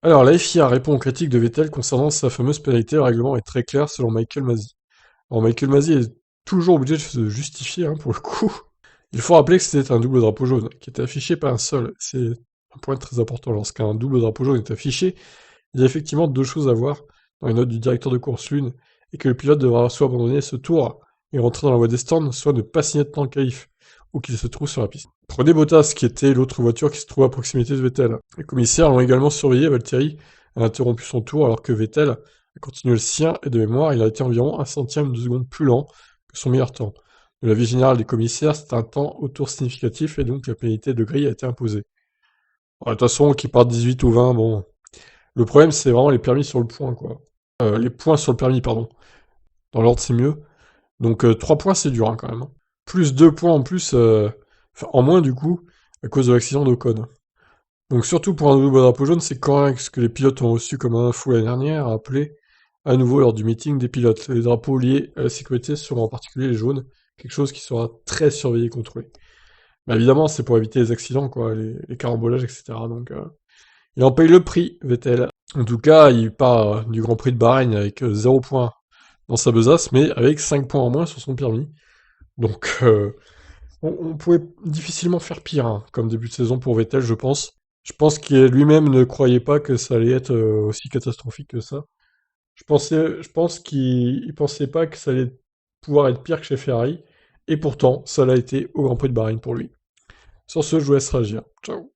Alors, la FIA répond aux critiques de Vettel concernant sa fameuse pénalité. Le règlement est très clair selon Michael Masi. Alors, Michael Masi est toujours obligé de se justifier, hein, pour le coup. Il faut rappeler que c'était un double drapeau jaune, qui était affiché par un seul. C'est un point très important. Lorsqu'un double drapeau jaune est affiché, il y a effectivement deux choses à voir dans les notes du directeur de course l'une, et que le pilote devra soit abandonner ce tour et rentrer dans la voie des stands, soit ne pas signer de temps de qualif, ou qu'il se trouve sur la piste. Prenez Bottas, qui était l'autre voiture qui se trouvait à proximité de Vettel. Les commissaires l'ont également surveillé, Valtteri a interrompu son tour alors que Vettel a continué le sien, et de mémoire, il a été environ un centième de seconde plus lent que son meilleur temps. De l'avis général des commissaires, c'est un temps au tour significatif, et donc la pénalité de grille a été imposée. Bon, de toute façon, qu'il parte 18 ou 20, bon, le problème, c'est vraiment les permis sur le point, quoi. Les points sur le permis, pardon. Dans l'ordre, c'est mieux. Donc 3 points, c'est dur, hein, quand même, hein. Plus 2 points en plus, enfin, en moins, du coup, à cause de l'accident d'Ocon. Donc surtout pour un double drapeau jaune, c'est correct ce que les pilotes ont reçu comme info l'année dernière, appelé à nouveau lors du meeting des pilotes. Les drapeaux liés à la sécurité seront en particulier les jaunes, quelque chose qui sera très surveillé et contrôlé. Bah évidemment, c'est pour éviter les accidents, quoi, les carambolages, etc. Donc il en paye le prix, Vettel. En tout cas, il part du Grand Prix de Bahreïn avec 0 points dans sa besace, mais avec 5 points en moins sur son permis. Donc, on pouvait difficilement faire pire, hein, comme début de saison pour Vettel, je pense. Je pense qu'il lui-même ne croyait pas que ça allait être aussi catastrophique que ça. Je pense qu'il pensait pas que ça allait pouvoir être pire que chez Ferrari, et pourtant, ça l'a été au Grand Prix de Bahreïn pour lui. Sur ce, je vous laisse réagir. Ciao.